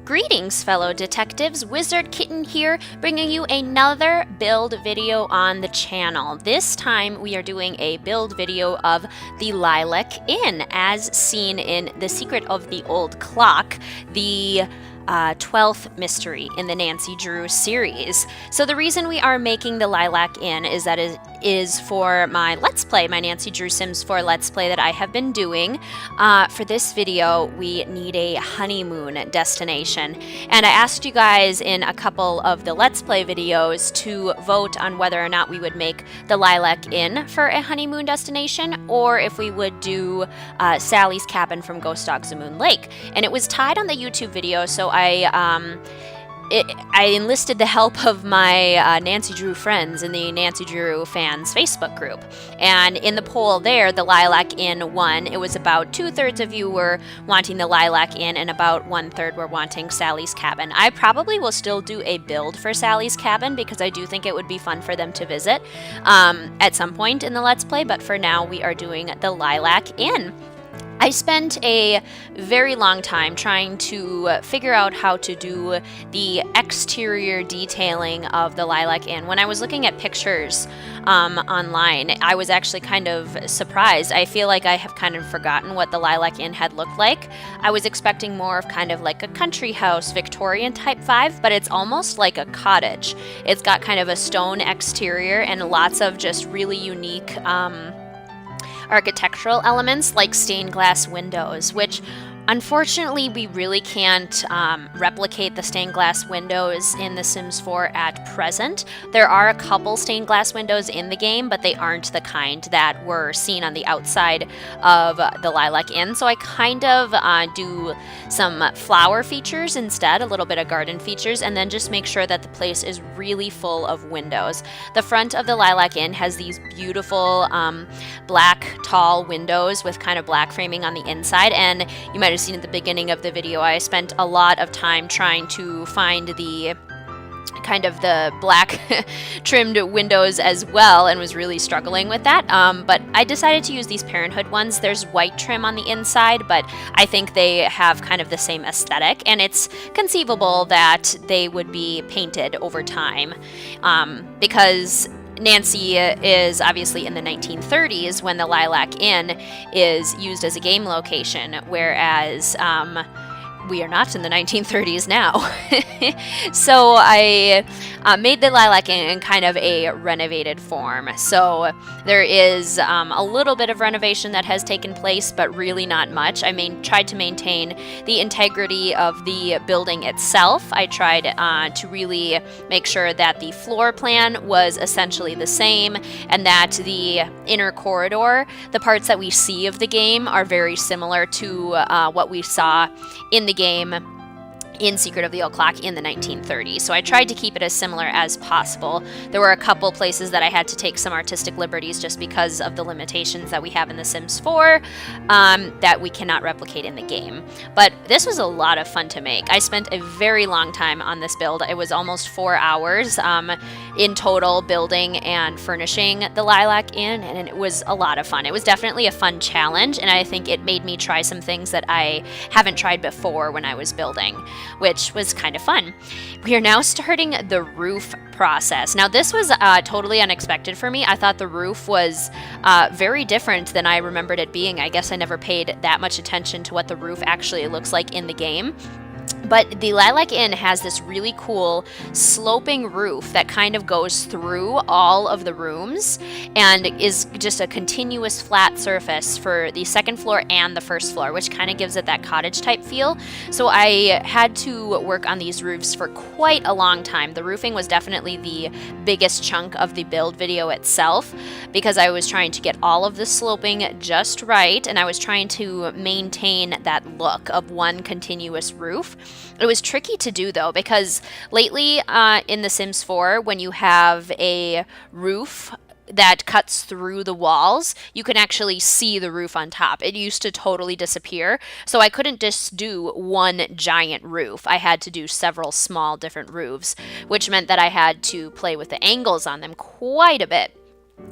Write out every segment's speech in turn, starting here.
Greetings, fellow detectives. Wizard Kitten here, bringing you another build video on the channel. This time we are doing a build video of the Lilac Inn, as seen in The Secret of the Old Clock, the 12th mystery in the Nancy Drew series. So the reason we are making the Lilac Inn is that it is for my Let's Play, my Nancy Drew Sims 4 Let's Play that I have been doing. For this video, we need a honeymoon destination. And I asked you guys in a couple of the Let's Play videos to vote on whether or not we would make the Lilac Inn for a honeymoon destination, or if we would do Sally's Cabin from Ghost Dogs of Moon Lake. And it was tied on the YouTube video, so I enlisted the help of my Nancy Drew friends in the Nancy Drew fans Facebook group. And in the poll there, the Lilac Inn won. It was about 2/3 of you were wanting the Lilac Inn and about 1/3 were wanting Sally's Cabin. I probably will still do a build for Sally's Cabin because I do think it would be fun for them to visit at some point in the Let's Play, but for now we are doing the Lilac Inn. I spent a very long time trying to figure out how to do the exterior detailing of the Lilac Inn. When I was looking at pictures online, I was actually kind of surprised. I feel like I have kind of forgotten what the Lilac Inn had looked like. I was expecting more of kind of like a country house, Victorian type vibe, but it's almost like a cottage. It's got kind of a stone exterior and lots of just really unique architectural elements like stained glass windows, which unfortunately we really can't replicate the stained glass windows in The Sims 4 at present. There are a couple stained glass windows in the game, but they aren't the kind that were seen on the outside of the Lilac Inn, so I kind of do some flower features instead, a little bit of garden features, and then just make sure that the place is really full of windows. The front of the Lilac Inn has these beautiful black tall windows with kind of black framing on the inside, and you might have seen at the beginning of the video, I spent a lot of time trying to find the kind of the black trimmed windows as well, and was really struggling with that. But I decided to use these Parenthood ones. There's white trim on the inside, but I think they have kind of the same aesthetic, and it's conceivable that they would be painted over time because Nancy is obviously in the 1930s when the Lilac Inn is used as a game location, whereas we are not in the 1930s now. So I made the Lilac Inn in kind of a renovated form. So there is a little bit of renovation that has taken place, but really not much. I tried to maintain the integrity of the building itself. I tried to really make sure that the floor plan was essentially the same, and that the inner corridor, the parts that we see of the game, are very similar to what we saw in the game in Secret of the Old Clock in the 1930s. So I tried to keep it as similar as possible. There were a couple places that I had to take some artistic liberties just because of the limitations that we have in The Sims 4 that we cannot replicate in the game. But this was a lot of fun to make. I spent a very long time on this build. It was almost 4 hours in total building and furnishing the Lilac Inn, and it was a lot of fun. It was definitely a fun challenge, and I think it made me try some things that I haven't tried before when I was building, which was kind of fun. We are now starting the roof process. Now this was totally unexpected for me. I thought the roof was very different than I remembered it being. I guess I never paid that much attention to what the roof actually looks like in the game. But the Lilac Inn has this really cool sloping roof that kind of goes through all of the rooms and is just a continuous flat surface for the second floor and the first floor, which kind of gives it that cottage type feel. So I had to work on these roofs for quite a long time. The roofing was definitely the biggest chunk of the build video itself because I was trying to get all of the sloping just right, and I was trying to maintain that look of one continuous roof. It was tricky to do though, because lately in The Sims 4, when you have a roof that cuts through the walls, you can actually see the roof on top. It used to totally disappear, so I couldn't just do one giant roof. I had to do several small different roofs, which meant that I had to play with the angles on them quite a bit.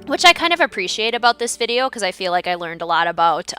which I kind of appreciate about this video because I feel like I learned a lot about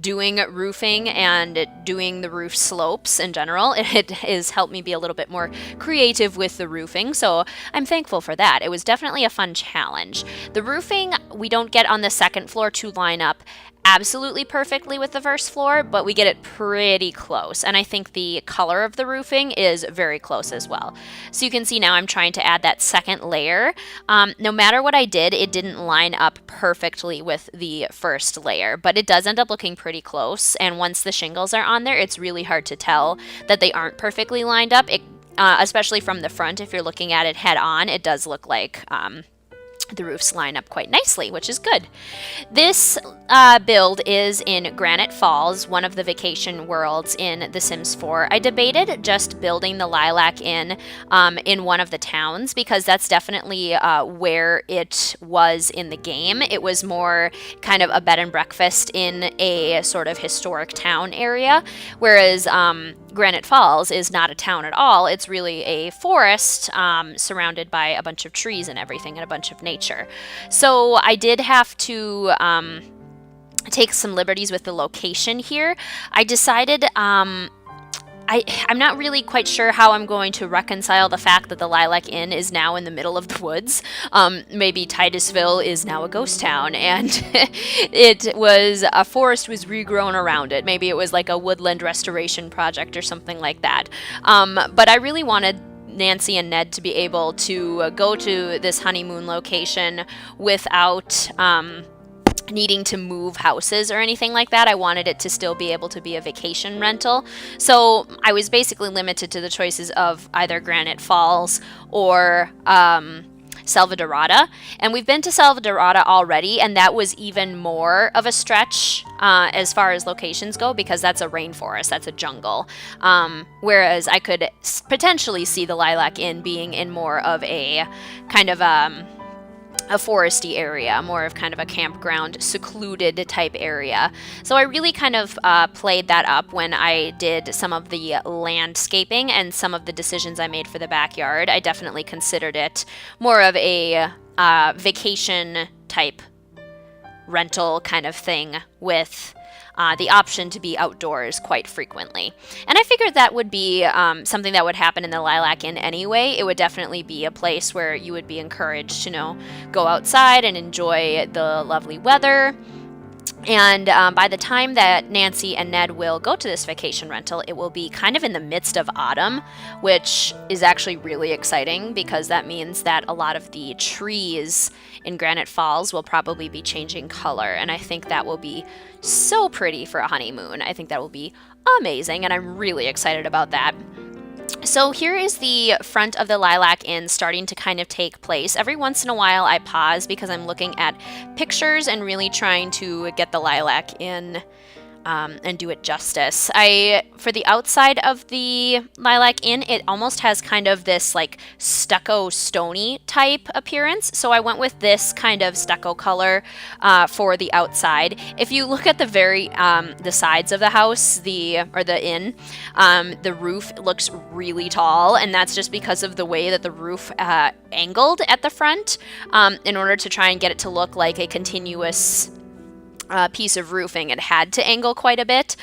doing roofing and doing the roof slopes in general. It has helped me be a little bit more creative with the roofing, so I'm thankful for that. It was definitely a fun challenge. The roofing, we don't get on the second floor to line up absolutely perfectly with the first floor, but we get it pretty close. And I think the color of the roofing is very close as well. So you can see now I'm trying to add that second layer. No matter what I did, it didn't line up perfectly with the first layer, but it does end up looking pretty close. And once the shingles are on there, it's really hard to tell that they aren't perfectly lined up. Especially from the front, if you're looking at it head on, it does look like the roofs line up quite nicely, which is good. This build is in Granite Falls, one of the vacation worlds in The Sims 4. I debated just building the Lilac Inn in one of the towns because that's definitely where it was in the game. It was more kind of a bed and breakfast in a sort of historic town area, whereas Granite Falls is not a town at all. It's really a forest surrounded by a bunch of trees and everything and a bunch of nature. So I did have to take some liberties with the location here. I decided I'm not really quite sure how I'm going to reconcile the fact that the Lilac Inn is now in the middle of the woods. Maybe Titusville is now a ghost town, and a forest was regrown around it. Maybe it was like a woodland restoration project or something like that. But I really wanted Nancy and Ned to be able to go to this honeymoon location without needing to move houses or anything like that. I wanted it to still be able to be a vacation rental. So I was basically limited to the choices of either Granite Falls or Salvadorada. And we've been to Salvadorada already, and that was even more of a stretch as far as locations go because that's a rainforest, that's a jungle. Whereas I could potentially see the Lilac Inn being in more of a kind of a foresty area, more of kind of a campground, secluded type area. So I really kind of played that up when I did some of the landscaping and some of the decisions I made for the backyard. I definitely considered it more of a vacation type rental kind of thing with the option to be outdoors quite frequently. And I figured that would be something that would happen in the Lilac Inn anyway. It would definitely be a place where you would be encouraged to, go outside and enjoy the lovely weather. And by the time that Nancy and Ned will go to this vacation rental, it will be kind of in the midst of autumn, which is actually really exciting because that means that a lot of the trees in Granite Falls will probably be changing color. And I think that will be so pretty for a honeymoon. I think that will be amazing, and I'm really excited about that. So here is the front of the Lilac Inn starting to kind of take place. Every once in a while I pause because I'm looking at pictures and really trying to get the Lilac Inn and do it justice. For the outside of the Lilac Inn, it almost has kind of this like stucco stony type appearance. So I went with this kind of stucco color for the outside. If you look at the sides of the house, the inn, the roof looks really tall, and that's just because of the way that the roof angled at the front in order to try and get it to look like a continuous piece of roofing. It had to angle quite a bit.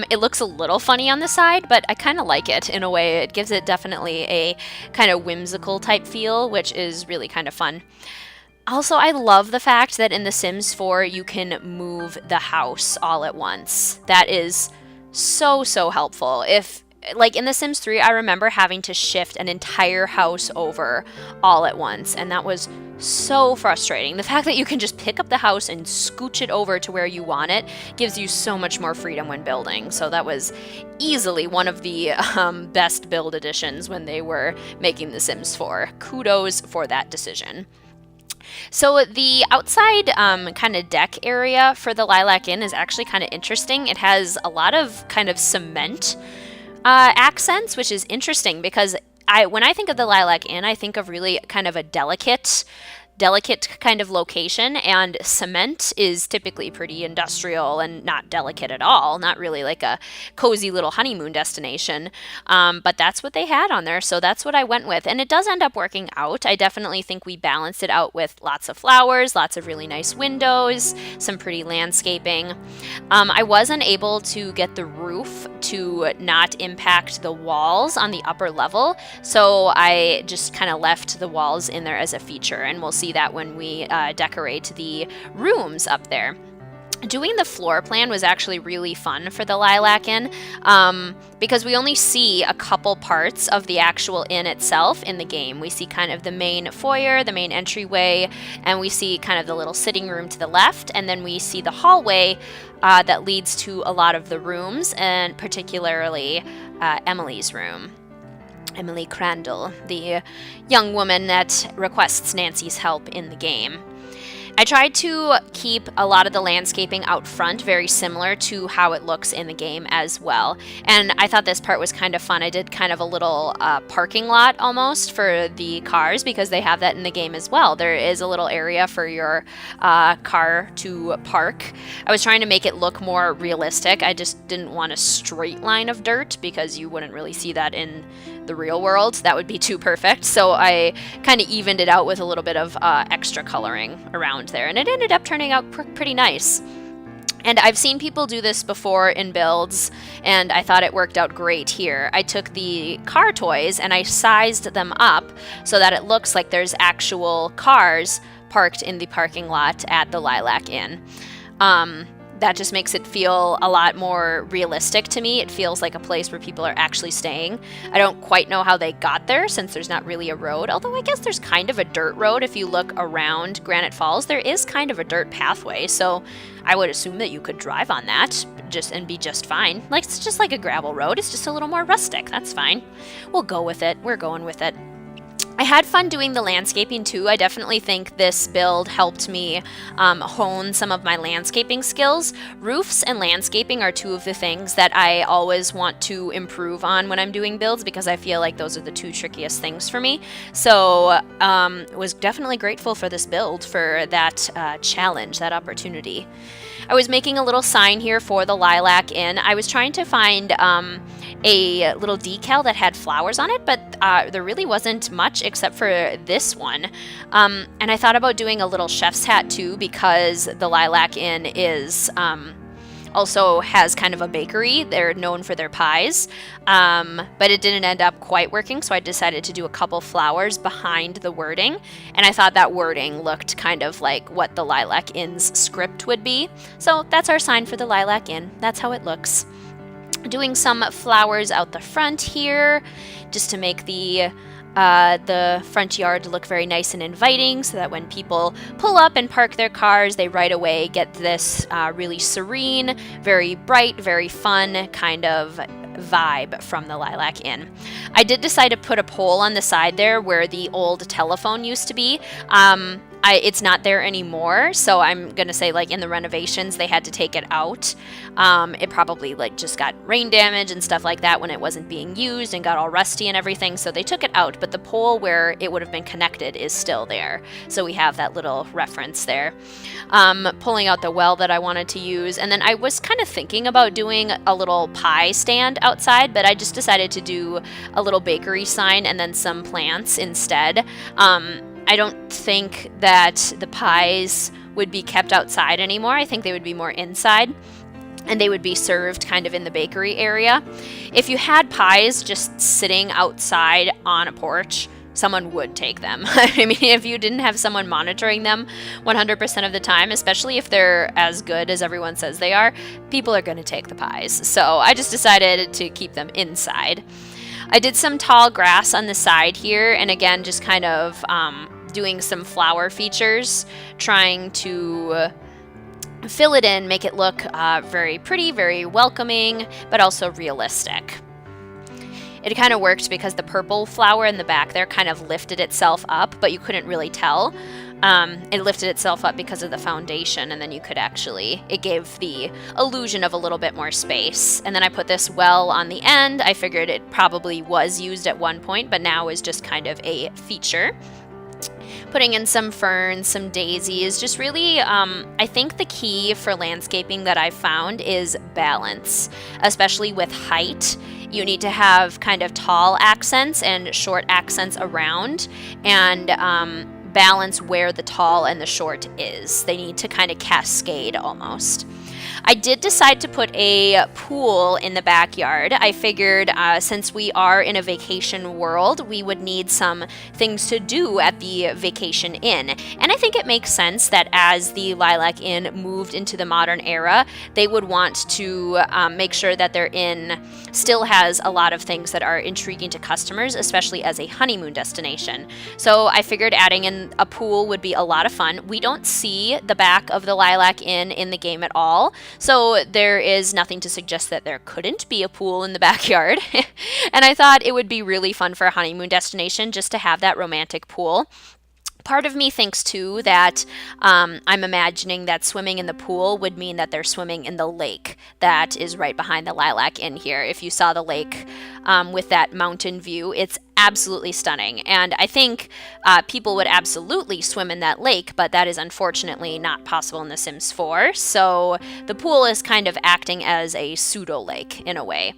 It looks a little funny on the side, but I kind of like it in a way. It gives it definitely a kind of whimsical type feel, which is really kind of fun. Also, I love the fact that in The Sims 4 you can move the house all at once. That is so helpful. Like in The Sims 3, I remember having to shift an entire house over all at once, and that was so frustrating. The fact that you can just pick up the house and scooch it over to where you want it gives you so much more freedom when building. So that was easily one of the best build additions when they were making The Sims 4. Kudos for that decision. So the outside kind of deck area for the Lilac Inn is actually kind of interesting. It has a lot of kind of cement accents, which is interesting because when I think of the Lilac Inn, I think of really kind of a delicate delicate kind of location, and cement is typically pretty industrial and not delicate at all, not really like a cozy little honeymoon destination. But that's what they had on there, so that's what I went with, and it does end up working out. I definitely think we balanced it out with lots of flowers, lots of really nice windows, some pretty landscaping. I wasn't able to get the roof to not impact the walls on the upper level, so I just kind of left the walls in there as a feature, and we'll see that when we decorate the rooms up there. Doing the floor plan was actually really fun for the Lilac Inn because we only see a couple parts of the actual inn itself in the game. We see kind of the main foyer, the main entryway, and we see kind of the little sitting room to the left, and then we see the hallway that leads to a lot of the rooms, and particularly Emily's room. Emily Crandall, the young woman that requests Nancy's help in the game. I tried to keep a lot of the landscaping out front very similar to how it looks in the game as well. And I thought this part was kind of fun. I did kind of a little parking lot almost for the cars because they have that in the game as well. There is a little area for your car to park. I was trying to make it look more realistic. I just didn't want a straight line of dirt because you wouldn't really see that in the real world. That would be too perfect. So I kind of evened it out with a little bit of extra coloring around there, and it ended up turning out pretty nice. And I've seen people do this before in builds, and I thought it worked out great here. I took the car toys and I sized them up so that it looks like there's actual cars parked in the parking lot at the Lilac Inn. That just makes it feel a lot more realistic to me. It feels like a place where people are actually staying. I don't quite know how they got there since there's not really a road, although I guess there's kind of a dirt road. If you look around Granite Falls, there is kind of a dirt pathway, so I would assume that you could drive on that and be just fine. Like, it's just like a gravel road. It's just a little more rustic. That's fine. We'll go with it. We're going with it. I had fun doing the landscaping too. I definitely think this build helped me hone some of my landscaping skills. Roofs and landscaping are two of the things that I always want to improve on when I'm doing builds because I feel like those are the two trickiest things for me. So was definitely grateful for this build, for that challenge, that opportunity. I was making a little sign here for the Lilac Inn. I was trying to find a little decal that had flowers on it, but there really wasn't much except for this one. And I thought about doing a little chef's hat too because the Lilac Inn is also has kind of a bakery. They're known for their pies, but it didn't end up quite working, so I decided to do a couple flowers behind the wording, and I thought that wording looked kind of like what the Lilac Inn's script would be. So that's our sign for the Lilac Inn. That's how it looks. Doing some flowers out the front here just to make the front yard look very nice and inviting so that when people pull up and park their cars, they right away get this really serene, very bright, very fun kind of vibe from the Lilac Inn. I did decide to put a pole on the side there where the old telephone used to be. It's not there anymore, so I'm gonna say like in the renovations they had to take it out. It probably like just got rain damage and stuff like that when it wasn't being used and got all rusty and everything, so they took it out, but the pole where it would have been connected is still there, so we have that little reference there. Pulling out the well that I wanted to use, and then I was kind of thinking about doing a little pie stand outside, but I just decided to do a little bakery sign and then some plants instead. I don't think that the pies would be kept outside anymore. I think they would be more inside, and they would be served kind of in the bakery area. If you had pies just sitting outside on a porch, someone would take them. I mean, if you didn't have someone monitoring them 100% of the time, especially if they're as good as everyone says they are, people are going to take the pies. So I just decided to keep them inside. I did some tall grass on the side here, and again, just kind of doing some flower features, trying to fill it in, make it look very pretty, very welcoming, but also realistic. It kind of worked because the purple flower in the back there kind of lifted itself up, but you couldn't really tell. It lifted itself up because of the foundation, and then you could actually, it gave the illusion of a little bit more space. And then I put this well on the end. I figured it probably was used at one point, but now is just kind of a feature. putting in some ferns, some daisies, just really, I think the key for landscaping that I've found is balance, especially with height. You need to have kind of tall accents and short accents around, and balance where the tall and the short is. They need to kind of cascade almost. I did decide to put a pool in the backyard. I figured since we are in a vacation world, we would need some things to do at the Vacation Inn. And I think it makes sense that as the Lilac Inn moved into the modern era, they would want to make sure that their inn still has a lot of things that are intriguing to customers, especially as a honeymoon destination. So I figured adding in a pool would be a lot of fun. We don't see the back of the Lilac Inn in the game at all, so there is nothing to suggest that there couldn't be a pool in the backyard. And I thought it would be really fun for a honeymoon destination just to have that romantic pool. Part of me thinks, too, that I'm imagining that swimming in the pool would mean that they're swimming in the lake that is right behind the Lilac Inn here. If you saw the lake with that mountain view, it's absolutely stunning. And I think people would absolutely swim in that lake, but that is unfortunately not possible in The Sims 4. So the pool is kind of acting as a pseudo-lake in a way.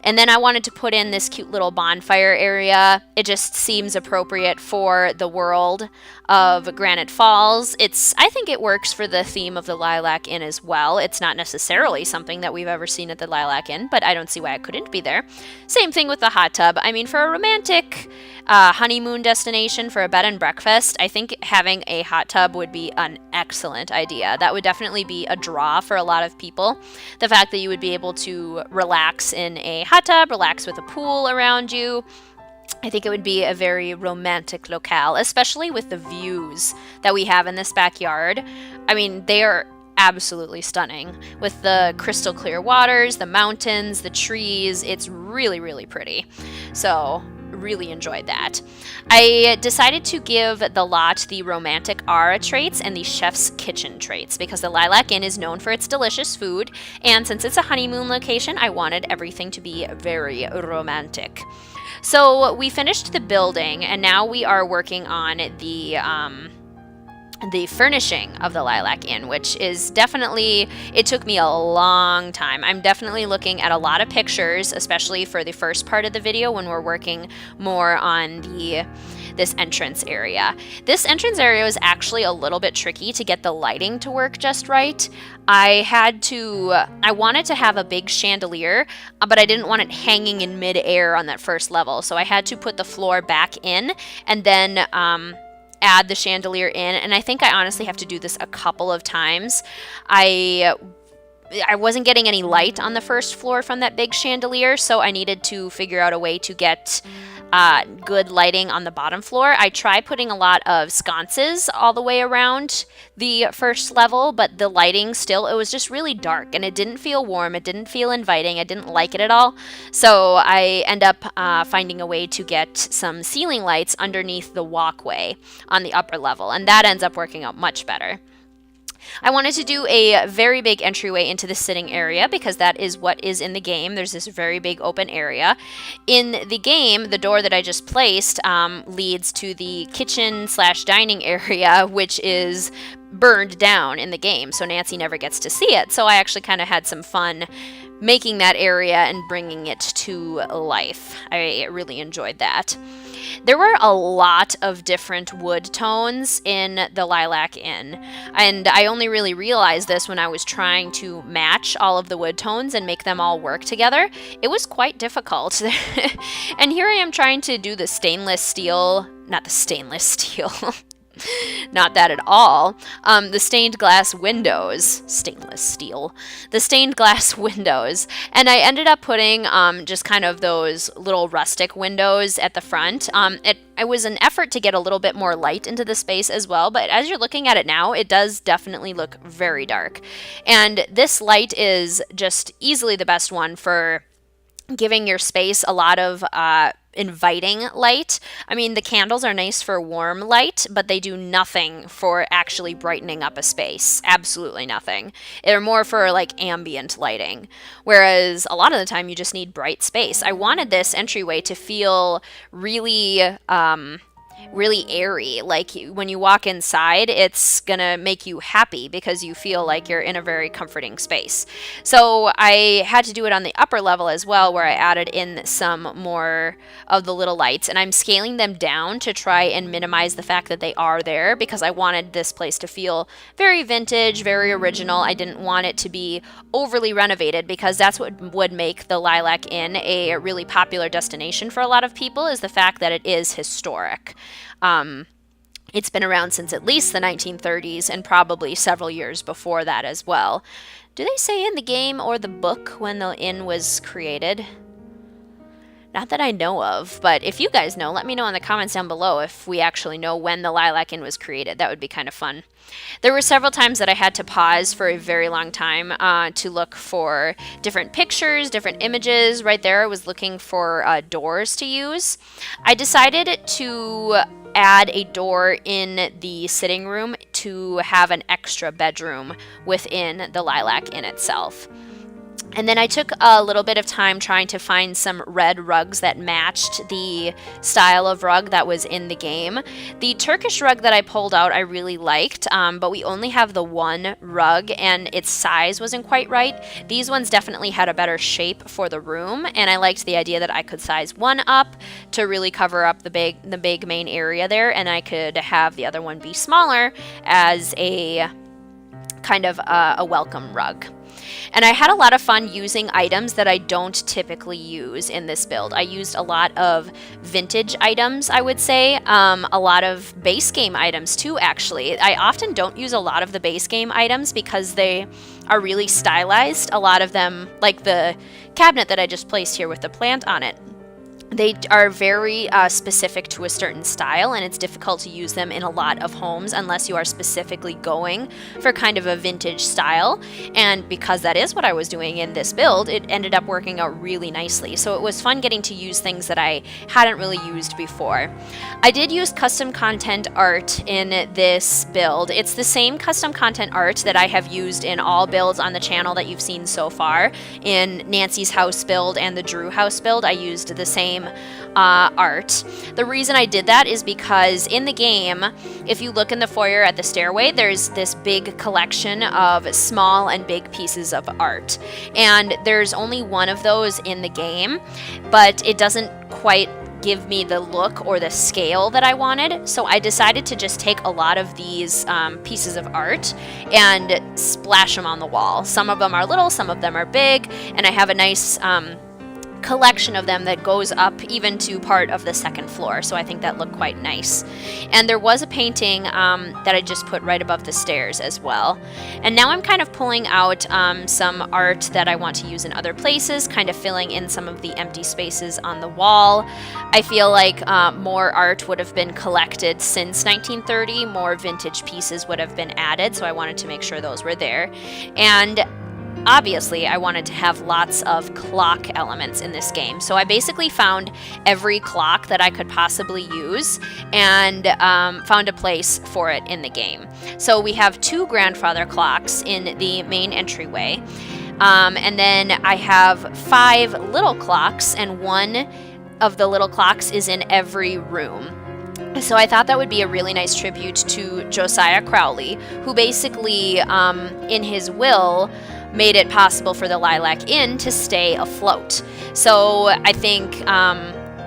And then I wanted to put in this cute little bonfire area. It just seems appropriate for the world of Granite Falls. I think it works for the theme of the Lilac Inn as well. It's not necessarily something that we've ever seen at the Lilac Inn, but I don't see why it couldn't be there. Same thing with the hot tub. I mean, for a romantic honeymoon destination, for a bed and breakfast, I think having a hot tub would be an excellent idea. That would definitely be a draw for a lot of people. The fact that you would be able to relax in a hot tub, relax with a pool around you. I think it would be a very romantic locale, especially with the views that we have in this backyard. I mean, they are absolutely stunning with the crystal clear waters, the mountains, the trees. It's really, really pretty. So really enjoyed that. I decided to give the lot the romantic aura traits and the chef's kitchen traits because the Lilac Inn is known for its delicious food, and since it's a honeymoon location, I wanted everything to be very romantic. So we finished the building, and now we are working on the furnishing of the Lilac Inn, which is definitely, it took me a long time. I'm definitely looking at a lot of pictures, especially for the first part of the video when we're working more on this entrance area. This entrance area was actually a little bit tricky to get the lighting to work just right. I wanted to have a big chandelier, but I didn't want it hanging in mid-air on that first level, so I had to put the floor back in and then add the chandelier in, and I think I honestly have to do this a couple of times. I wasn't getting any light on the first floor from that big chandelier, so I needed to figure out a way to get good lighting on the bottom floor. I tried putting a lot of sconces all the way around the first level, but the lighting still, it was just really dark and it didn't feel warm, it didn't feel inviting, I didn't like it at all. So I end up finding a way to get some ceiling lights underneath the walkway on the upper level, and that ends up working out much better. I wanted to do a very big entryway into the sitting area because that is what is in the game. There's this very big open area. In the game, the door that I just placed leads to the kitchen/dining area, which is burned down in the game, so Nancy never gets to see it. So I actually kind of had some fun making that area and bringing it to life. I really enjoyed that. There were a lot of different wood tones in the Lilac Inn, and I only really realized this when I was trying to match all of the wood tones and make them all work together. It was quite difficult. And here I am trying to do the stainless steel, not the stainless steel, not that at all. The stained glass windows, stainless steel, the stained glass windows. And I ended up putting just kind of those little rustic windows at the front. It was an effort to get a little bit more light into the space as well, but as you're looking at it now, it does definitely look very dark. And this light is just easily the best one for giving your space a lot of inviting light. I mean, the candles are nice for warm light, but they do nothing for actually brightening up a space. Absolutely nothing. They're more for like ambient lighting, whereas a lot of the time you just need bright space. I wanted this entryway to feel really really airy. Like when you walk inside, it's gonna make you happy because you feel like you're in a very comforting space. So I had to do it on the upper level as well, where I added in some more of the little lights, and I'm scaling them down to try and minimize the fact that they are there, because I wanted this place to feel very vintage, very original. I didn't want it to be overly renovated, because that's what would make the Lilac Inn a really popular destination for a lot of people, is the fact that it is historic. It's been around since at least the 1930s, and probably several years before that as well. Do they say in the game or the book when the inn was created? Not that I know of, but if you guys know, let me know in the comments down below if we actually know when the Lilac Inn was created. That would be kind of fun. There were several times that I had to pause for a very long time to look for different pictures, different images. Right there, I was looking for doors to use. I decided to add a door in the sitting room to have an extra bedroom within the Lilac Inn itself. And then I took a little bit of time trying to find some red rugs that matched the style of rug that was in the game. The Turkish rug that I pulled out I really liked, but we only have the one rug and its size wasn't quite right. These ones definitely had a better shape for the room, and I liked the idea that I could size one up to really cover up the big main area there, and I could have the other one be smaller as a kind of a welcome rug. And I had a lot of fun using items that I don't typically use in this build. I used a lot of vintage items, I would say, a lot of base game items too, actually. I often don't use a lot of the base game items because they are really stylized. A lot of them, like the cabinet that I just placed here with the plant on it, they are very specific to a certain style, and it's difficult to use them in a lot of homes unless you are specifically going for kind of a vintage style. And because that is what I was doing in this build, it ended up working out really nicely. So it was fun getting to use things that I hadn't really used before. I did use custom content art in this build. It's the same custom content art that I have used in all builds on the channel that you've seen so far. In Nancy's house build and the Drew house build, I used the same art. The reason I did that is because in the game, if you look in the foyer at the stairway, there's this big collection of small and big pieces of art. And there's only one of those in the game, but it doesn't quite give me the look or the scale that I wanted. So I decided to just take a lot of these pieces of art and splash them on the wall. Some of them are little, some of them are big, and I have a nice collection of them that goes up even to part of the second floor, so I think that looked quite nice. And there was a painting that I just put right above the stairs as well. And now I'm kind of pulling out some art that I want to use in other places, kind of filling in some of the empty spaces on the wall. I feel like more art would have been collected since 1930, more vintage pieces would have been added, so I wanted to make sure those were there. And obviously, I wanted to have lots of clock elements in this game. So I basically found every clock that I could possibly use and found a place for it in the game. So we have 2 grandfather clocks in the main entryway. And then I have 5 little clocks, and one of the little clocks is in every room. So I thought that would be a really nice tribute to Josiah Crowley, who basically, in his will, made it possible for the Lilac Inn to stay afloat. So I think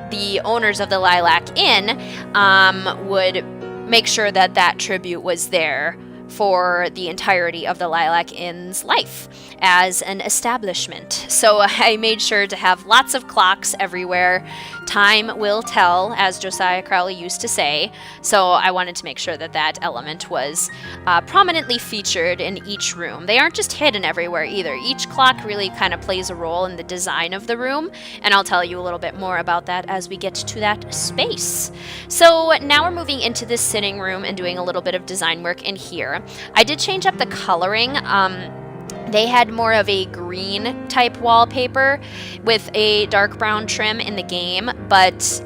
the owners of the Lilac Inn would make sure that that tribute was there for the entirety of the Lilac Inn's life as an establishment. So I made sure to have lots of clocks everywhere. Time will tell, as Josiah Crowley used to say. So I wanted to make sure that that element was prominently featured in each room. They aren't just hidden everywhere either. Each clock really kind of plays a role in the design of the room, and I'll tell you a little bit more about that as we get to that space. So now we're moving into this sitting room and doing a little bit of design work in here. I did change up the coloring They had more of a green type wallpaper with a dark brown trim in the game, but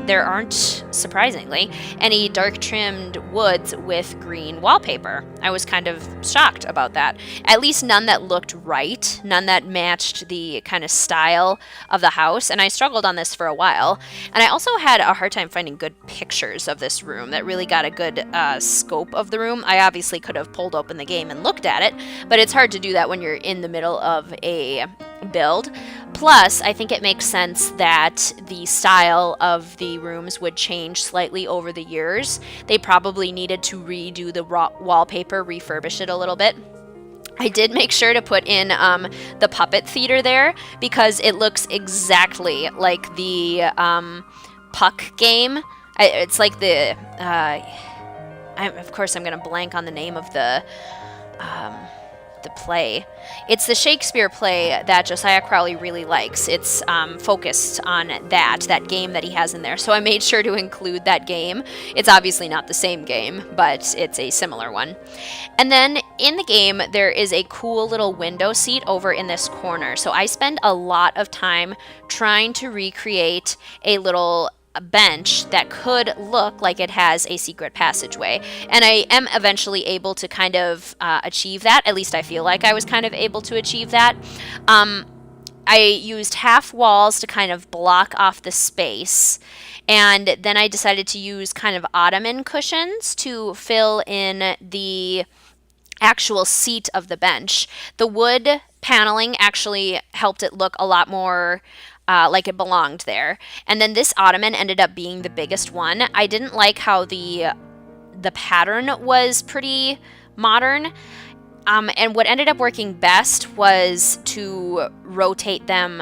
there aren't, surprisingly, any dark trimmed woods with green wallpaper. I was kind of shocked about that. At least none that looked right, none that matched the kind of style of the house, and I struggled on this for a while. And I also had a hard time finding good pictures of this room that really got a good scope of the room. I obviously could have pulled open the game and looked at it, but it's hard to do that when you're in the middle of a build. Plus, I think it makes sense that the style of the rooms would change slightly over the years. They probably needed to redo the wallpaper, refurbish it a little bit. I did make sure to put in the puppet theater there because it looks exactly like the Puck game. It's like the... of course, I'm going to blank on the name of the play. It's the Shakespeare play that Josiah Crowley really likes. It's focused on that game that he has in there. So I made sure to include that game. It's obviously not the same game, but it's a similar one. And then in the game, there is a cool little window seat over in this corner. So I spend a lot of time trying to recreate a little bench that could look like it has a secret passageway. And I am eventually able to kind of achieve that. At least I feel like I was kind of able to achieve that. I used half walls to kind of block off the space. And then I decided to use kind of ottoman cushions to fill in the actual seat of the bench. The wood paneling actually helped it look a lot more like it belonged there. And then this ottoman ended up being the biggest one. I didn't like how the pattern was pretty modern. And what ended up working best was to rotate them,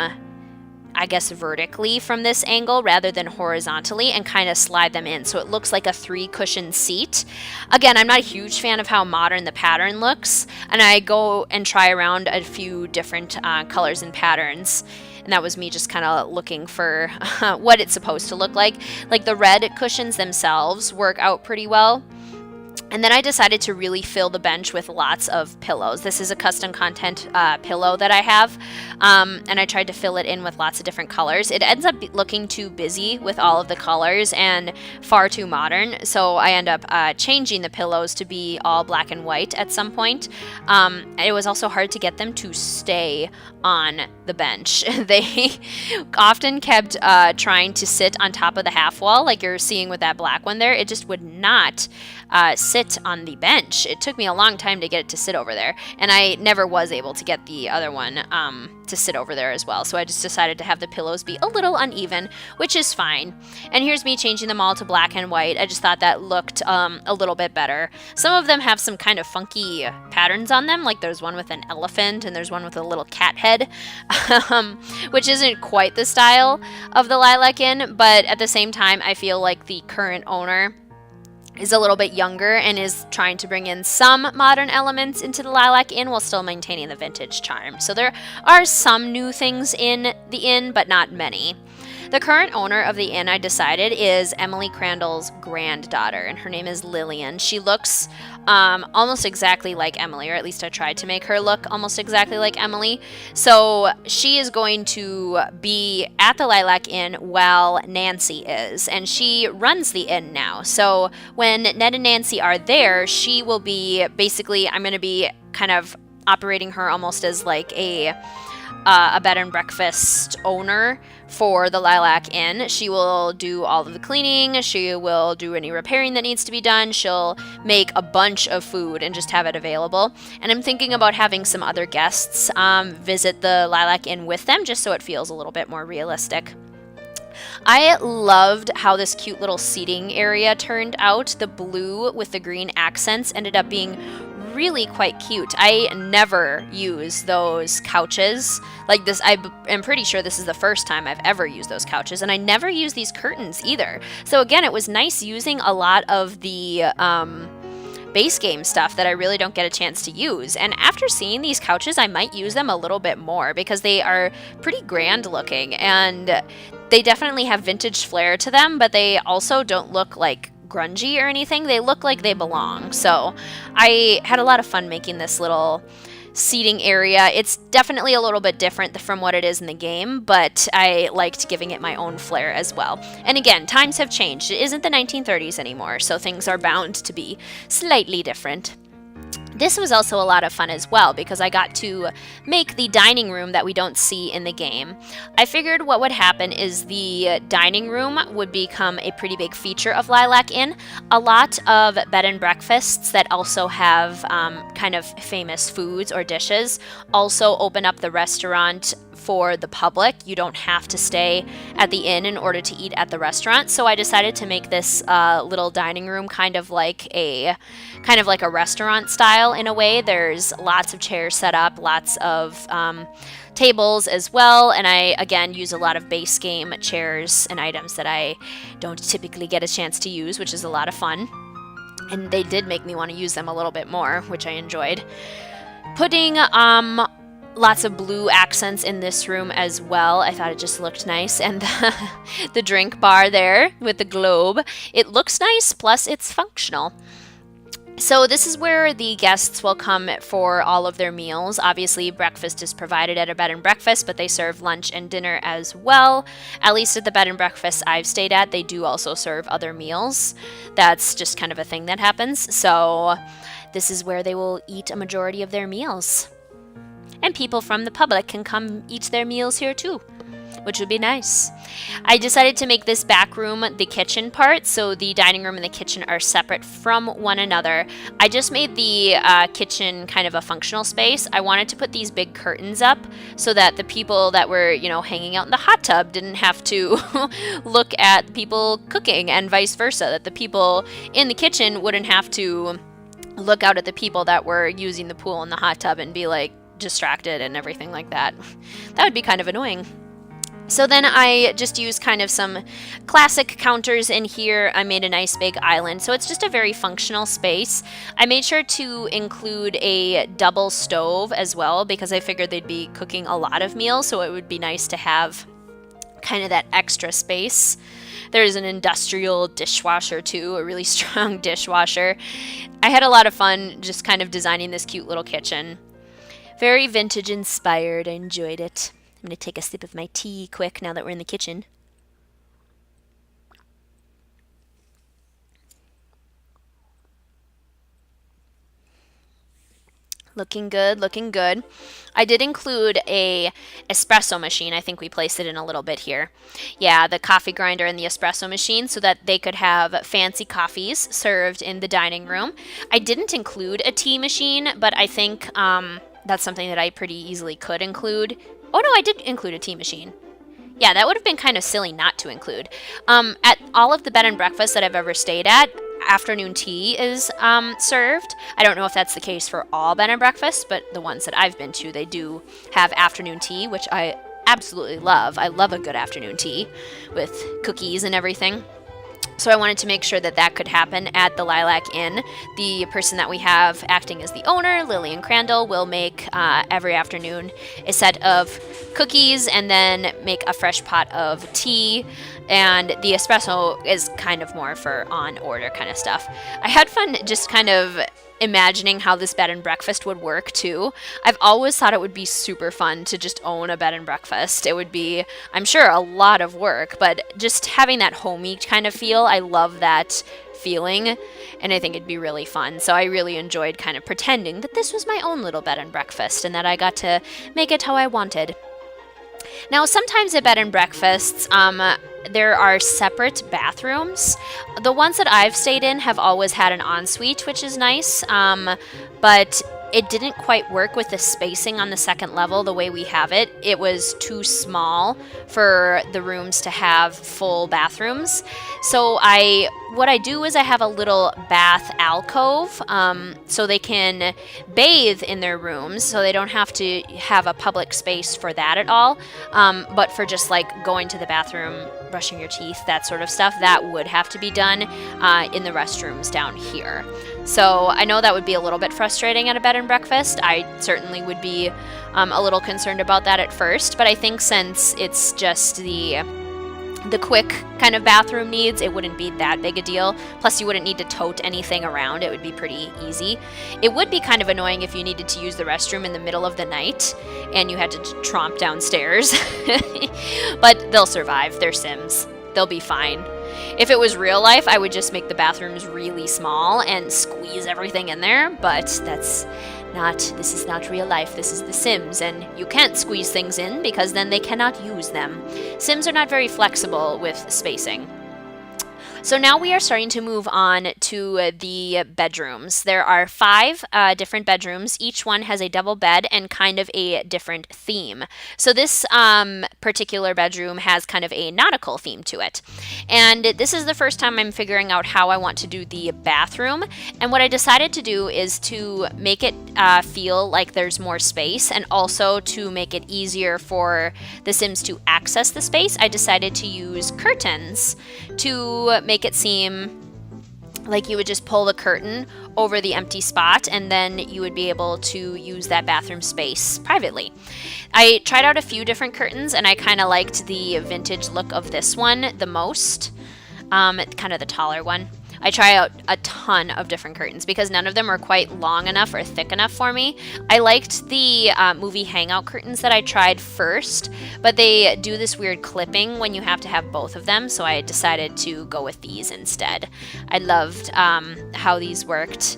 I guess, vertically from this angle rather than horizontally and kind of slide them in. So it looks like a 3-cushion seat. Again, I'm not a huge fan of how modern the pattern looks. And I go and try around a few different colors and patterns. And that was me just kind of looking for what it's supposed to look like. Like the red cushions themselves work out pretty well. And then I decided to really fill the bench with lots of pillows. This is a custom content pillow that I have, and I tried to fill it in with lots of different colors. It ends up looking too busy with all of the colors and far too modern, so I end up changing the pillows to be all black and white at some point. It was also hard to get them to stay on the bench. They often kept trying to sit on top of the half wall, like you're seeing with that black one there. It just would not sit on the bench. It took me a long time to get it to sit over there, and I never was able to get the other one to sit over there as well. So I just decided to have the pillows be a little uneven, which is fine. And here's me changing them all to black and white. I just thought that looked a little bit better. Some of them have some kind of funky patterns on them, like there's one with an elephant and there's one with a little cat head, which isn't quite the style of the Lilac Inn, but at the same time, I feel like the current owner is a little bit younger and is trying to bring in some modern elements into the Lilac Inn while still maintaining the vintage charm. So there are some new things in the inn, but not many. The current owner of the inn, I decided, is Emily Crandall's granddaughter, and her name is Lillian. She looks almost exactly like Emily, or at least I tried to make her look almost exactly like Emily. So she is going to be at the Lilac Inn while Nancy is, and she runs the inn now. So when Ned and Nancy are there, she will be basically, I'm going to be kind of operating her almost as like a bed and breakfast owner for the Lilac Inn. She will do all of the cleaning. She will do any repairing that needs to be done. She'll make a bunch of food and just have it available. And I'm thinking about having some other guests visit the Lilac Inn with them, just so it feels a little bit more realistic. I loved how this cute little seating area turned out. The blue with the green accents ended up being really quite cute. I never use those couches like this. I am pretty sure this is the first time I've ever used those couches, and I never use these curtains either. So again, it was nice using a lot of the base game stuff that I really don't get a chance to use. And after seeing these couches, I might use them a little bit more because they are pretty grand looking and they definitely have vintage flair to them, but they also don't look like grungy or anything. They look like they belong. So I had a lot of fun making this little seating area. It's definitely a little bit different from what it is in the game, but I liked giving it my own flair as well. And again, times have changed. It isn't the 1930s anymore, so things are bound to be slightly different. This was also a lot of fun as well because I got to make the dining room that we don't see in the game. I figured what would happen is the dining room would become a pretty big feature of Lilac Inn. A lot of bed and breakfasts that also have kind of famous foods or dishes also open up the restaurant for the public. You don't have to stay at the inn in order to eat at the restaurant. So I decided to make this little dining room kind of like a restaurant style in a way. There's lots of chairs set up, lots of tables as well, and I again use a lot of base game chairs and items that I don't typically get a chance to use, which is a lot of fun. And they did make me want to use them a little bit more, which I enjoyed. Putting lots of blue accents in this room as well. I thought it just looked nice. And the drink bar there with the globe, it looks nice, plus it's functional. So this is where the guests will come for all of their meals. Obviously, breakfast is provided at a bed and breakfast, but they serve lunch and dinner as well. At least at the bed and breakfast I've stayed at, they do also serve other meals. That's just kind of a thing that happens. So this is where they will eat a majority of their meals. And people from the public can come eat their meals here too, which would be nice. I decided to make this back room the kitchen part, so the dining room and the kitchen are separate from one another. I just made the kitchen kind of a functional space. I wanted to put these big curtains up so that the people that were, hanging out in the hot tub didn't have to look at people cooking, and vice versa, that the people in the kitchen wouldn't have to look out at the people that were using the pool and the hot tub and be like distracted and everything like that. That would be kind of annoying. So then I just used kind of some classic counters in here. I made a nice big island, so it's just a very functional space. I made sure to include a double stove as well because I figured they'd be cooking a lot of meals, so it would be nice to have kind of that extra space. There's an industrial dishwasher too, a really strong dishwasher. I had a lot of fun just kind of designing this cute little kitchen. Very vintage inspired. I enjoyed it. I'm going to take a sip of my tea quick now that we're in the kitchen. Looking good, looking good. I did include a espresso machine. I think we placed it in a little bit here. Yeah, the coffee grinder and the espresso machine so that they could have fancy coffees served in the dining room. I didn't include a tea machine, but I think that's something that I pretty easily could include. Oh no, I did include a tea machine. Yeah, that would have been kind of silly not to include. At all of the bed and breakfasts that I've ever stayed at, afternoon tea is served. I don't know if that's the case for all bed and breakfasts, but the ones that I've been to, they do have afternoon tea, which I absolutely love. I love a good afternoon tea with cookies and everything. So I wanted to make sure that that could happen at the Lilac Inn. The person that we have acting as the owner, Lillian Crandall, will make every afternoon a set of cookies and then make a fresh pot of tea. And the espresso is kind of more for on-order kind of stuff. I had fun just kind of imagining how this bed and breakfast would work too. I've always thought it would be super fun to just own a bed and breakfast. It would be, I'm sure, a lot of work, but just having that homey kind of feel, I love that feeling, and I think it'd be really fun. So I really enjoyed kind of pretending that this was my own little bed and breakfast and that I got to make it how I wanted. Now, sometimes at bed and breakfasts, there are separate bathrooms. The ones that I've stayed in have always had an ensuite, which is nice, but it didn't quite work with the spacing on the second level the way we have it. It was too small for the rooms to have full bathrooms. So what I do is I have a little bath alcove so they can bathe in their rooms, so they don't have to have a public space for that at all. But for just like going to the bathroom, brushing your teeth, that sort of stuff, that would have to be done in the restrooms down here. So I know that would be a little bit frustrating at a bed and breakfast. I certainly would be a little concerned about that at first, but I think since it's just the the quick kind of bathroom needs, it wouldn't be that big a deal. Plus, you wouldn't need to tote anything around. It would be pretty easy. It would be kind of annoying if you needed to use the restroom in the middle of the night and you had to tromp downstairs. But they'll survive. They're Sims. They'll be fine. If it was real life, I would just make the bathrooms really small and squeeze everything in there, but this is not real life, this is The Sims, and you can't squeeze things in because then they cannot use them. Sims are not very flexible with spacing. So now we are starting to move on to the bedrooms. There are 5 different bedrooms. Each one has a double bed and kind of a different theme. So this particular bedroom has kind of a nautical theme to it. And this is the first time I'm figuring out how I want to do the bathroom. And what I decided to do is to make it feel like there's more space, and also to make it easier for the Sims to access the space, I decided to use curtains to make it seem like you would just pull the curtain over the empty spot, and then you would be able to use that bathroom space privately. I tried out a few different curtains, and I kind of liked the vintage look of this one the most, kind of the taller one. I tried out a ton of different curtains because none of them were quite long enough or thick enough for me. I liked the movie hangout curtains that I tried first, but they do this weird clipping when you have to have both of them, so I decided to go with these instead. I loved how these worked.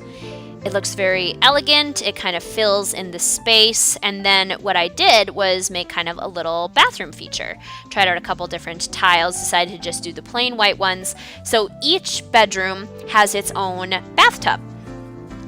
It looks very elegant, it kind of fills in the space, and then what I did was make kind of a little bathroom feature. Tried out a couple different tiles, decided to just do the plain white ones. So each bedroom has its own bathtub.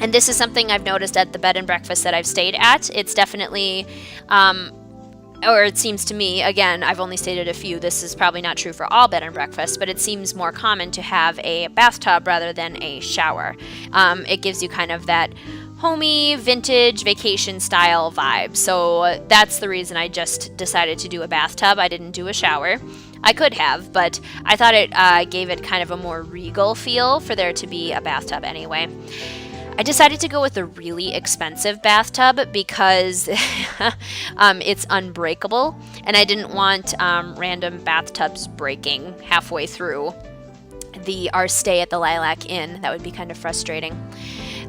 And this is something I've noticed at the bed and breakfast that I've stayed at. It's definitely, or it seems to me, again, I've only stayed at a few, this is probably not true for all bed and breakfasts, but it seems more common to have a bathtub rather than a shower. It gives you kind of that homey, vintage, vacation style vibe. So that's the reason I just decided to do a bathtub. I didn't do a shower. I could have, but I thought it gave it kind of a more regal feel for there to be a bathtub anyway. I decided to go with a really expensive bathtub because it's unbreakable, and I didn't want random bathtubs breaking halfway through our stay at the Lilac Inn. That would be kind of frustrating.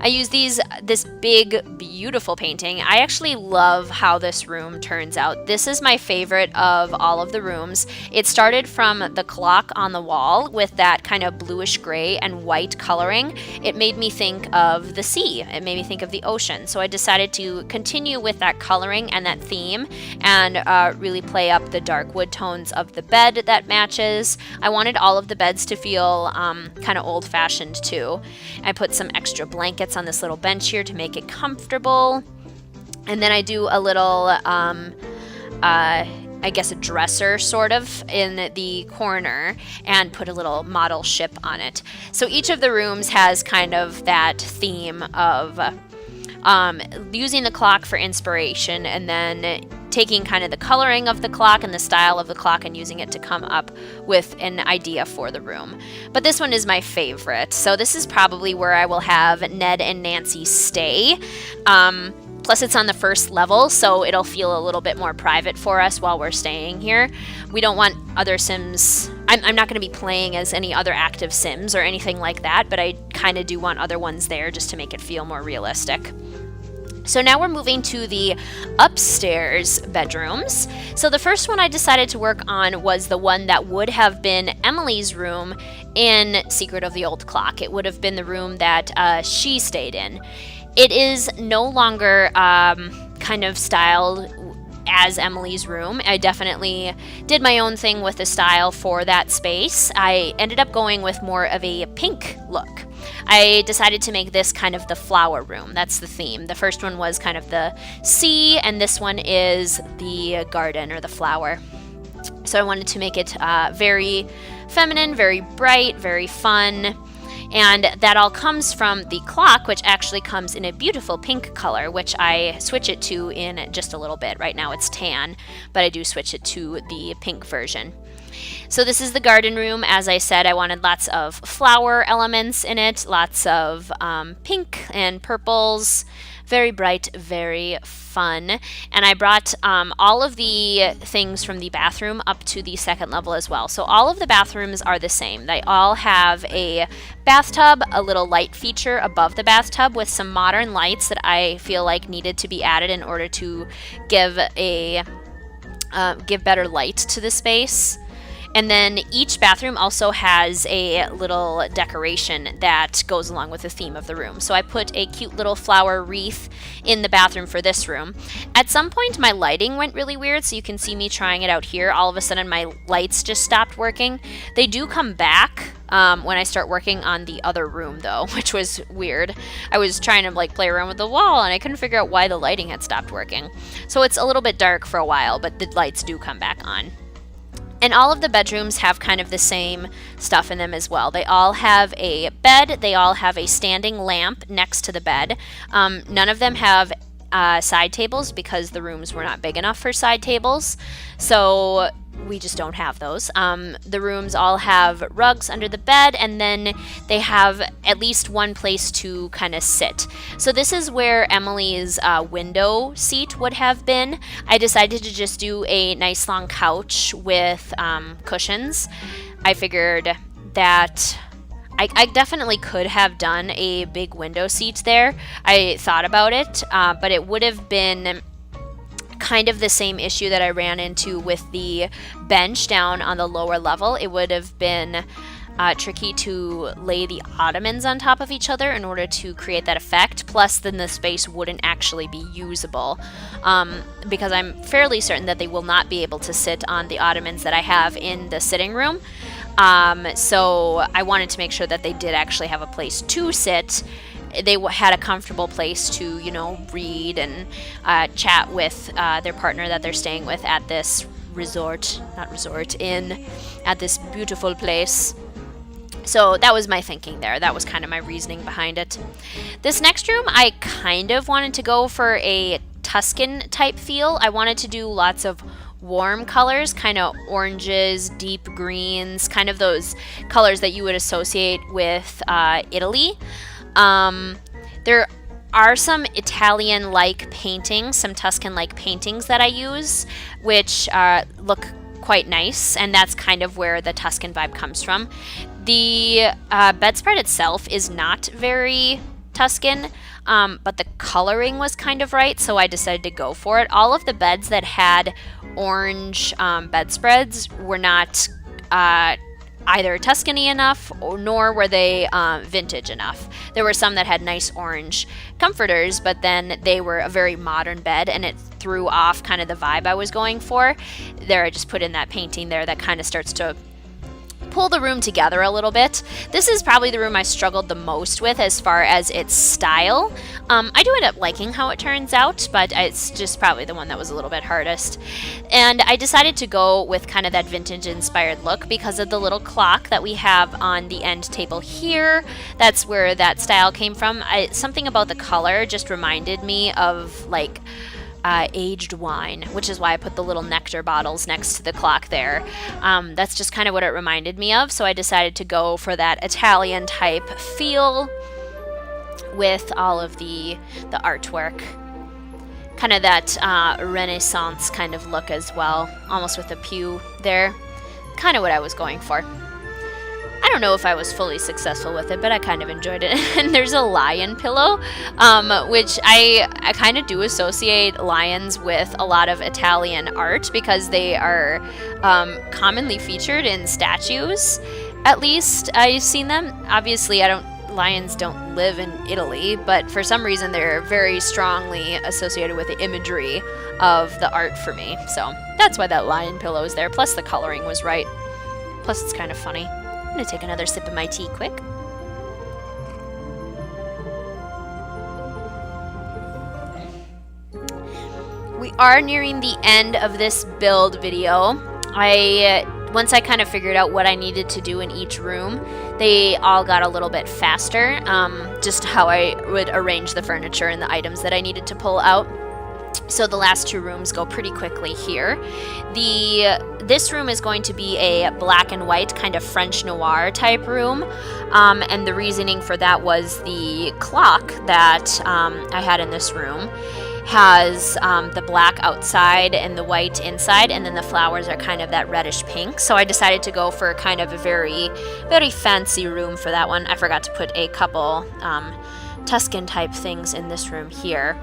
I used this big, beautiful painting. I actually love how this room turns out. This is my favorite of all of the rooms. It started from the clock on the wall with that kind of bluish gray and white coloring. It made me think of the sea. It made me think of the ocean. So I decided to continue with that coloring and that theme and really play up the dark wood tones of the bed that matches. I wanted all of the beds to feel kind of old-fashioned too. I put some extra blankets on this little bench here to make it comfortable. And then I do a little, I guess a dresser sort of in the corner and put a little model ship on it. So each of the rooms has kind of that theme of using the clock for inspiration and then taking kind of the coloring of the clock and the style of the clock and using it to come up with an idea for the room. But this one is my favorite. So this is probably where I will have Ned and Nancy stay. Plus it's on the first level, so it'll feel a little bit more private for us while we're staying here. We don't want other Sims. I'm not going to be playing as any other active Sims or anything like that, but I kind of do want other ones there just to make it feel more realistic. So now we're moving to the upstairs bedrooms. So the first one I decided to work on was the one that would have been Emily's room in Secret of the Old Clock. It would have been the room that she stayed in. It is no longer kind of styled as Emily's room. I definitely did my own thing with the style for that space. I ended up going with more of a pink look. I decided to make this kind of the flower room. That's the theme. The first one was kind of the sea, and this one is the garden or the flower. So I wanted to make it very feminine, very bright, very fun. And that all comes from the clock, which actually comes in a beautiful pink color, which I switch it to in just a little bit. Right now it's tan, but I do switch it to the pink version. So this is the garden room. As I said, I wanted lots of flower elements in it, lots of pink and purples, Very bright, very fun. And I brought all of the things from the bathroom up to the second level as well. So all of the bathrooms are the same. They all have a bathtub, a little light feature above the bathtub with some modern lights that I feel like needed to be added in order to give better light to the space. And then each bathroom also has a little decoration that goes along with the theme of the room. So I put a cute little flower wreath in the bathroom for this room. At some point, my lighting went really weird, so you can see me trying it out here. All of a sudden, my lights just stopped working. They do come back when I start working on the other room, though, which was weird. I was trying to play around with the wall, and I couldn't figure out why the lighting had stopped working. So it's a little bit dark for a while, but the lights do come back on. And all of the bedrooms have kind of the same stuff in them as well. They all have a bed. They all have a standing lamp next to the bed. None of them have side tables because the rooms were not big enough for side tables. So we just don't have those. The rooms all have rugs under the bed, and then they have at least one place to kind of sit. So this is where Emily's window seat would have been. I decided to just do a nice long couch with cushions. I figured that I definitely could have done a big window seat there. I thought about it, but it would have been kind of the same issue that I ran into with the bench down on the lower level. It would have been tricky to lay the ottomans on top of each other in order to create that effect. Plus, then the space wouldn't actually be usable because I'm fairly certain that they will not be able to sit on the ottomans that I have in the sitting room. So I wanted to make sure that they did actually have a place to sit. They had a comfortable place to, read and chat with their partner that they're staying with at this inn, at this beautiful place. So that was my thinking there. That was kind of my reasoning behind it. This next room, I kind of wanted to go for a Tuscan type feel. I wanted to do lots of warm colors, kind of oranges, deep greens, kind of those colors that you would associate with Italy. There are some Italian-like paintings, some Tuscan-like paintings that I use, which look quite nice, and that's kind of where the Tuscan vibe comes from. The bedspread itself is not very Tuscan, but the coloring was kind of right, so I decided to go for it. All of the beds that had orange bedspreads were not either Tuscany enough, nor were they vintage enough. There were some that had nice orange comforters, but then they were a very modern bed, and it threw off kind of the vibe I was going for. There, I just put in that painting there that kind of starts to pull the room together a little bit. This is probably the room I struggled the most with as far as its style. I do end up liking how it turns out, but it's just probably the one that was a little bit hardest. And I decided to go with kind of that vintage inspired look because of the little clock that we have on the end table here. That's where that style came from. Something about the color just reminded me of aged wine, which is why I put the little nectar bottles next to the clock there. That's just kind of what it reminded me of, so I decided to go for that Italian type feel with all of the artwork. Kind of that Renaissance kind of look as well, almost with a pew there. Kind of what I was going for. I don't know if I was fully successful with it, but I kind of enjoyed it. And there's a lion pillow, which I kind of do associate lions with a lot of Italian art because they are commonly featured in statues. At least I've seen them. Obviously, lions don't live in Italy, but for some reason they're very strongly associated with the imagery of the art for me. So that's why that lion pillow is there. Plus the coloring was right. Plus it's kind of funny. I'm going to take another sip of my tea quick. We are nearing the end of this build video. Once I kind of figured out what I needed to do in each room, they all got a little bit faster, just how I would arrange the furniture and the items that I needed to pull out. So the last two rooms go pretty quickly here. This room is going to be a black and white kind of French noir type room. And the reasoning for that was the clock that I had in this room has the black outside and the white inside, and then the flowers are kind of that reddish pink. So I decided to go for kind of a very, very fancy room for that one. I forgot to put a couple Tuscan type things in this room here.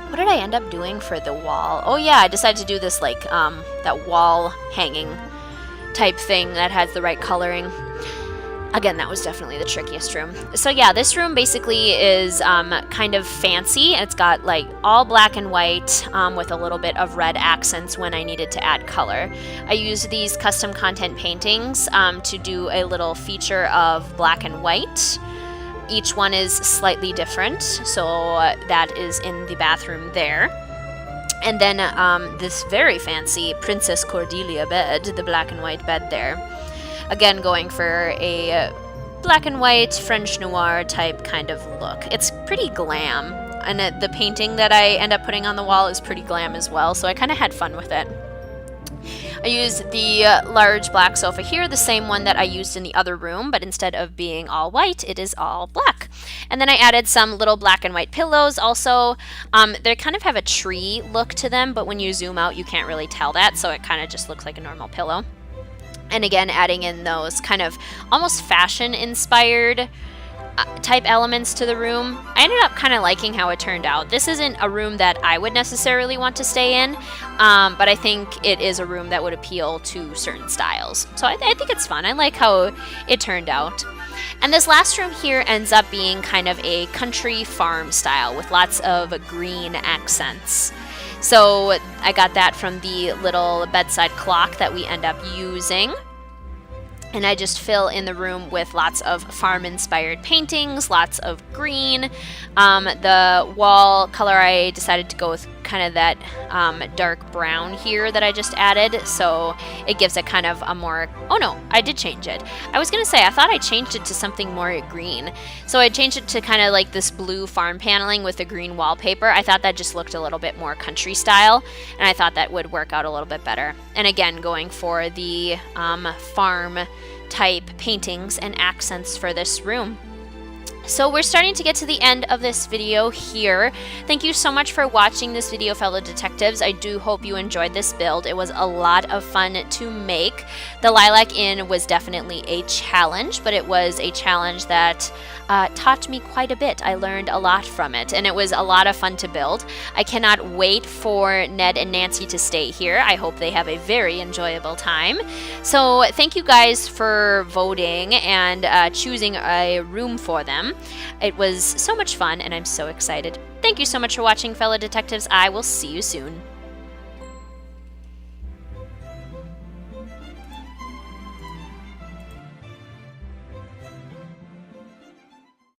What did I end up doing for the wall? Oh yeah, I decided to do this like that wall hanging type thing that has the right coloring. Again, that was definitely the trickiest room. So yeah, this room basically is kind of fancy. It's got like all black and white with a little bit of red accents when I needed to add color. I used these custom content paintings to do a little feature of black and white. Each one is slightly different, so that is in the bathroom there. And then this very fancy Princess Cordelia bed, the black and white bed there. Again, going for a black and white French noir type kind of look. It's pretty glam, and the painting that I end up putting on the wall is pretty glam as well, so I kind of had fun with it. I used the large black sofa here, the same one that I used in the other room, but instead of being all white, it is all black. And then I added some little black and white pillows also. They kind of have a tree look to them, but when you zoom out, you can't really tell that, so it kind of just looks like a normal pillow. And again, adding in those kind of almost fashion-inspired type elements to the room. I ended up kind of liking how it turned out. This isn't a room that I would necessarily want to stay in, but I think it is a room that would appeal to certain styles. So I think it's fun. I like how it turned out. And this last room here ends up being kind of a country farm style with lots of green accents. So I got that from the little bedside clock that we end up using. And I just fill in the room with lots of farm-inspired paintings, lots of green. The wall color, I decided to go with kind of that dark brown here that I just added. So it gives it kind of a more... Oh no, I did change it. I was going to say, I thought I changed it to something more green. So I changed it to kind of like this blue farm paneling with the green wallpaper. I thought that just looked a little bit more country style, and I thought that would work out a little bit better. And again, going for the farm type paintings and accents for this room. So we're starting to get to the end of this video here. Thank you so much for watching this video, fellow detectives. I do hope you enjoyed this build. It was a lot of fun to make. The Lilac Inn was definitely a challenge, but it was a challenge that taught me quite a bit. I learned a lot from it, and it was a lot of fun to build. I cannot wait for Ned and Nancy to stay here. I hope they have a very enjoyable time. So thank you guys for voting and choosing a room for them. It was so much fun, and I'm so excited. Thank you so much for watching, fellow detectives. I will see you soon.